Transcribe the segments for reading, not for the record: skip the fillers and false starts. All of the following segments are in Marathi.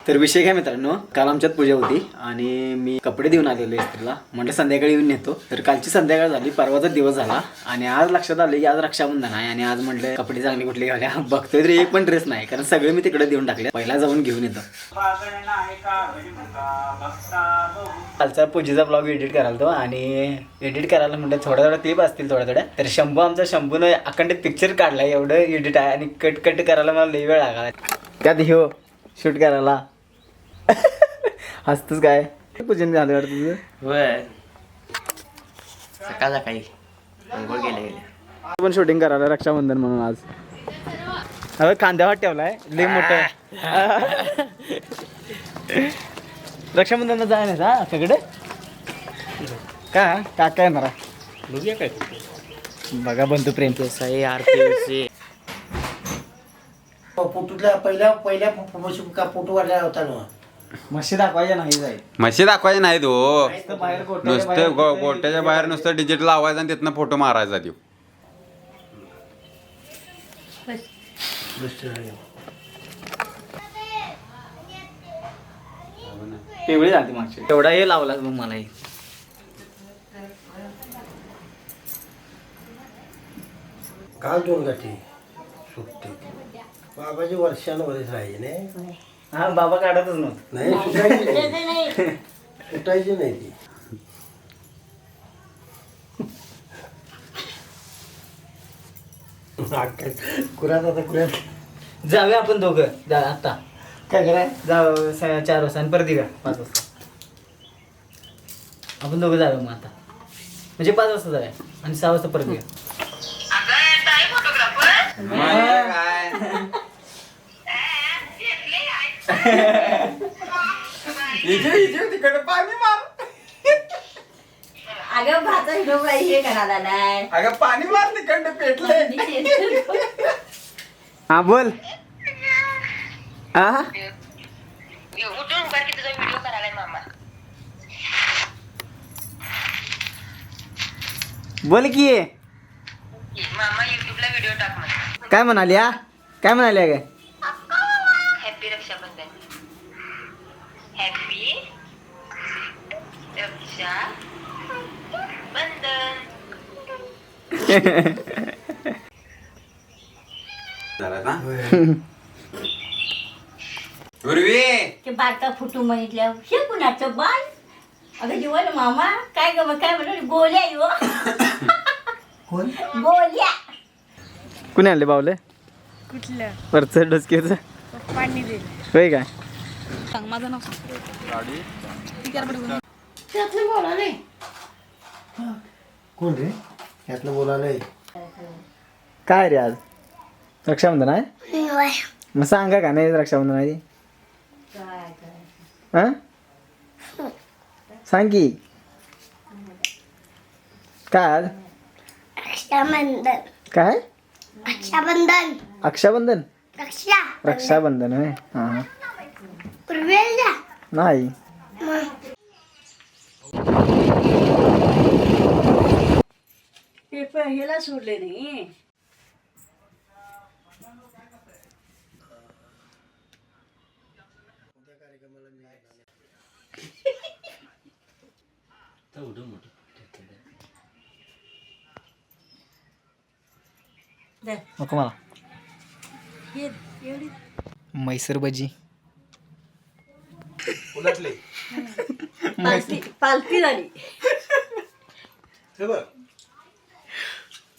तर विषय काय मित्रांनो, काल आमच्यात पूजा होती आणि मी कपडे देऊन आलेलो इस्त्रीला. म्हटलं संध्याकाळी येऊन नेतो. तर कालची संध्याकाळ झाली, परवाचा दिवस झाला आणि आज लक्षात आलं की आज रक्षाबंधन आहे आणि आज म्हटलं कपडे चांगली कुठली घाल्या. बघतोय तरी एक पण ड्रेस नाही, कारण सगळे मी तिकडे देऊन टाकले. पहिला जाऊन घेऊन येतो. कालचा पूजेचा ब्लॉग एडिट करायला तो आणि एडिट करायला म्हटलं थोड्या क्लिप असतील थोड्या. तर आमचा शंभूनं अखंड पिक्चर काढला, एवढं एडिट आहे आणि कट करायला मला लई वेळ लागला. त्यात ह्यो शूट करायला हसतोस काय? पूजन झालं वाटतं तुझं? होय, सकाळी अंघोळ गेले पण शूटिंग करायला रक्षाबंधन म्हणून आज अगं खांद्यावर ठेवलाय लई मोठं. रक्षाबंधन जाय नाही का सगळे का काय येणार बघूया काय बघा बंधू प्रेम साई आरती फोटोतल्या पहिल्या फोटो वाढला होता ना. मशी दाखवायच्या नाही जाईल, म्हशी दाखवायचे नाहीत हो. बाहेर नुसतं गोट्याच्या बाहेर नुसतं डिजिटल लावायचं आणि तिथनं फोटो मारायचा देऊ. पिवळी झाली मागची. एवढा हे लावला मग मलाही काल 2 गाठी सुटते. बाबाची वर्षांवरच राहायचे नाही. हा बाबा काढतच नव्हतं. नाही सुटायची नाही. सुटायची नाही ती. कुऱ्यात आता कुऱ्यात जाऊया आपण दोघं आता काय कराय जाऊ 4 वाजता आणि परत येऊया 5 वाजता. आपण दोघं जाऊया मग आता, म्हणजे 5 वाजता जाऊया आणि 6 वाजता परत येऊया. तिकडे पाणी मार. अगं भाता हिरोबाई हे करायला नाही. अगं पाणी मार तिकडे पेटले. हा बोल. हा उठून उभा की तुझा व्हिडिओ करायला मामा. बोल की मामा युट्यूबला व्हिडिओ टाक मला. काय म्हणाली? हा काय म्हणाली? काय हॅपी रक्षाबंधन. हॅपी रक्षाबंधन. पूर्वी ते बारका फुटू म्हणितल्या हे कुणाचं बाल. अगं जीवन मामा काय ग काय म्हणून गोल्या यो कोण? गोल्या. कुणी आणले बावले? कुठलं वरचं डोसक्याचं पाणी दिलं होय काय? सांग माझं नाव त्यातलं बोला नाही. कोण रे यातलं बोलायलंय? काय रे आज रक्षाबंधन आहे? मग सांगा का नाही रक्षाबंधन आहे ती? हा सांग की काय आज? रक्षाबंधन. काय रक्षाबंधन. रक्षाबंधन? रक्षा. रक्षाबंधन होय. हा पूर्वेला. नाही पेपर ह्याला सोडले नाही. नको मला. मैसूर भजी उलटले. पालती झाली. हे बघ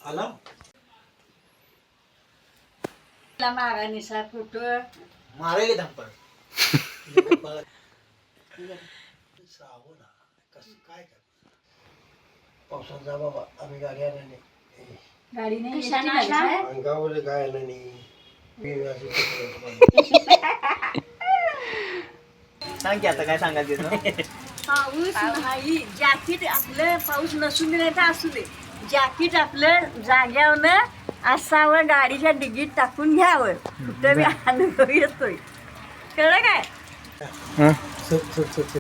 आला मागा निसा फोटो मारायला धापड. कसं काय पावसात जा बाबा. आम्ही गाडी आणली नाही. गाडी नाही. अंगावर काय आलं नाही. सांग की आता काय सांगायचं? पाऊस नाही. जॅकेट आपलं पाऊस नसून दे तर असू दे. जॅकेट आपलं जाग्यावर असावं, गाडीच्या डिगीत टाकून घ्यावं. कुठं मी अनुभव येतोय. कळलं काय? हा चुक